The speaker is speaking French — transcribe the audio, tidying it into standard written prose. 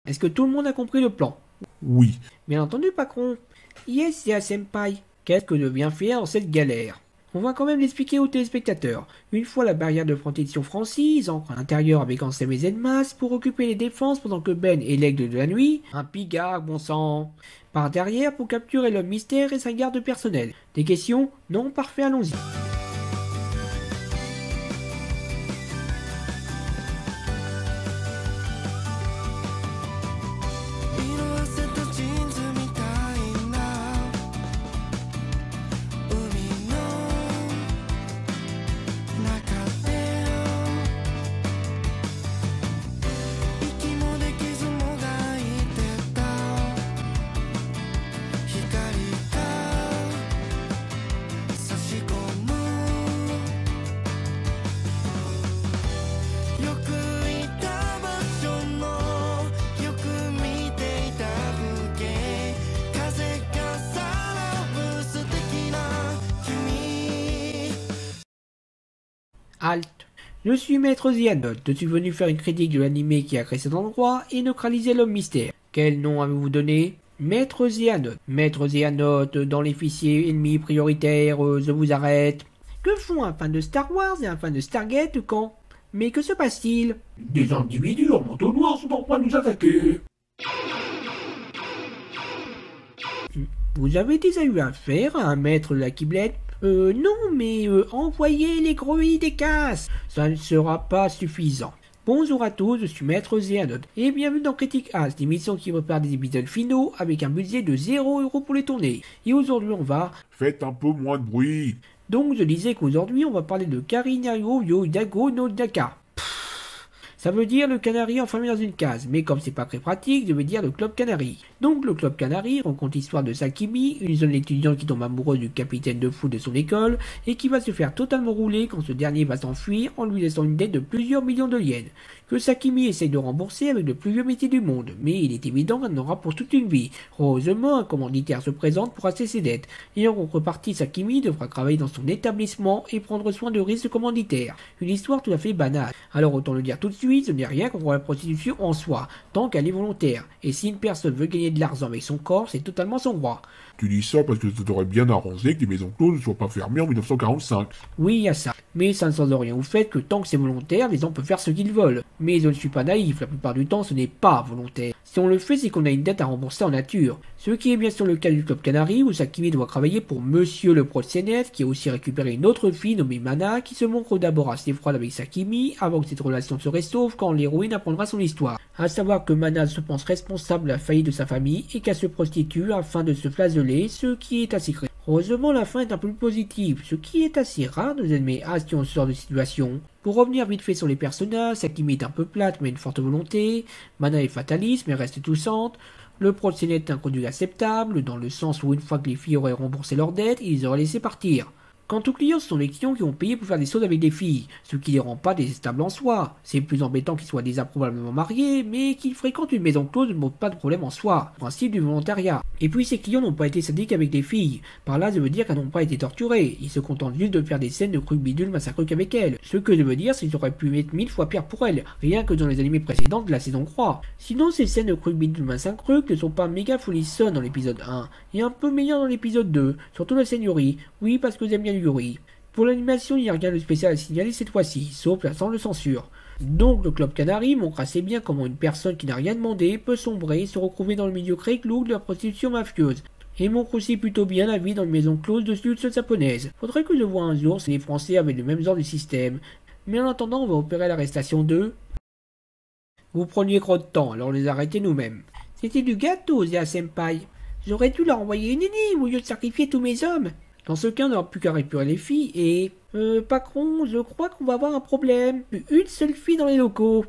Est-ce que tout le monde a compris le plan? Oui. Bien entendu, patron. Yes, c'est Senpai. Qu'est-ce que je viens faire dans cette galère? On va quand même l'expliquer aux téléspectateurs. Une fois la barrière de protection franchise, entre à l'intérieur avec Ansem et Zenmas pour occuper les défenses pendant que Ben est l'aigle de la nuit. Un pigard, bon sang. Par derrière pour capturer l'homme mystère et sa garde personnelle. Des questions? Non, parfait, allons-y. Halt. Je suis Maître Zianot, je suis venu faire une critique de l'animé qui a créé cet endroit et neutraliser l'homme mystère. Quel nom avez-vous donné? Maître Zianot. Maître Zianot, dans les fichiers ennemis prioritaires, je vous arrête. Que font un fan de Star Wars et un fan de Stargate quand? Mais que se passe-t-il? Des individus en manteau noir sont en train de nous attaquer. Vous avez déjà eu affaire à un maître de la Quiblette? Non, mais envoyez les grenouilles des casses, ça ne sera pas suffisant. Bonjour à tous, je suis Maître Zianot, et bienvenue dans Critique As, l'émission qui prépare des épisodes finaux avec un budget de 0€ pour les tourner. Et aujourd'hui on va... Faites un peu moins de bruit. Donc je disais qu'aujourd'hui on va parler de Karinario Yo Dago no Daka. Ça veut dire le canari enfermé dans une case, mais comme c'est pas très pratique, je vais dire le Club Canari. Donc le Club Canari raconte l'histoire de Sakimi, une jeune étudiante qui tombe amoureuse du capitaine de foot de son école, et qui va se faire totalement rouler quand ce dernier va s'enfuir en lui laissant une dette de plusieurs millions de yens, que Sakimi essaye de rembourser avec le plus vieux métier du monde, mais il est évident qu'elle en aura pour toute une vie. Heureusement, un commanditaire se présente pour asser ses dettes, et en contrepartie, Sakimi devra travailler dans son établissement et prendre soin de risques commanditaires. Une histoire tout à fait banale. Alors autant le dire tout de suite, ce n'est rien contre la prostitution en soi, tant qu'elle est volontaire. Et si une personne veut gagner de l'argent avec son corps, c'est totalement son droit. Tu dis ça parce que ça t'aurait bien arrangé que les maisons closes ne soient pas fermées en 1945. Oui, il y a ça. Mais ça ne change rien au fait que tant que c'est volontaire, les gens peuvent faire ce qu'ils veulent. Mais je ne suis pas naïf, la plupart du temps ce n'est pas volontaire. Si on le fait, c'est qu'on a une dette à rembourser en nature. Ce qui est bien sûr le cas du Club Canari, où Sakimi doit travailler pour Monsieur le proxénète, qui a aussi récupéré une autre fille nommée Mana, qui se montre d'abord assez froide avec Sakimi, avant que cette relation se réchauffe quand l'héroïne apprendra son histoire. À savoir que Mana se pense responsable de la faillite de sa famille, et qu'elle se prostitue afin de se flageoler, ce qui est assez crédible. Heureusement, la fin est un peu plus positive, ce qui est assez rare de aimer As si on sort de situation. Pour revenir vite fait sur les personnages, Sakimi est un peu plate mais une forte volonté, Mana est fataliste mais reste touchante, le proxénète est un produit acceptable, dans le sens où une fois que les filles auraient remboursé leurs dettes, ils les auraient laissé partir. Quant aux clients, ce sont les clients qui ont payé pour faire des choses avec des filles, ce qui les rend pas détestables en soi. C'est plus embêtant qu'ils soient déjà probablement mariés, mais qu'ils fréquentent une maison close ne montre pas de problème en soi, le principe du volontariat. Et puis ces clients n'ont pas été sadiques avec des filles, par là je veux dire qu'elles n'ont pas été torturées, ils se contentent juste de faire des scènes de crues bidule massacreux qu'avec elles. Ce que je veux dire c'est qu'ils auraient pu être 1000 fois pire pour elles, rien que dans les animés précédents de la saison 3. Sinon ces scènes de crues bidule massacreux ne sont pas méga folisson dans l'épisode 1, et un peu meilleures dans l'épisode 2, surtout la scène Yuri, oui parce que j'aime bien Yuri. Pour l'animation, il n'y a rien de spécial à signaler cette fois-ci, sauf l'absence de censure. Donc le Club Canari montre assez bien comment une personne qui n'a rien demandé peut sombrer et se retrouver dans le milieu créclou de la prostitution mafieuse. Et montre aussi plutôt bien la vie dans une maison close de sud japonaise. Faudrait que je voie un jour si les Français avaient le même genre de système. Mais en attendant, on va opérer l'arrestation de... Vous preniez trop de temps, alors les arrêtez nous-mêmes. C'était du gâteau, Zia Senpai. J'aurais dû leur envoyer une énigme au lieu de sacrifier tous mes hommes. Dans ce cas, on n'aura plus qu'à récupérer les filles et... patron, je crois qu'on va avoir un problème. Une seule fille dans les locaux.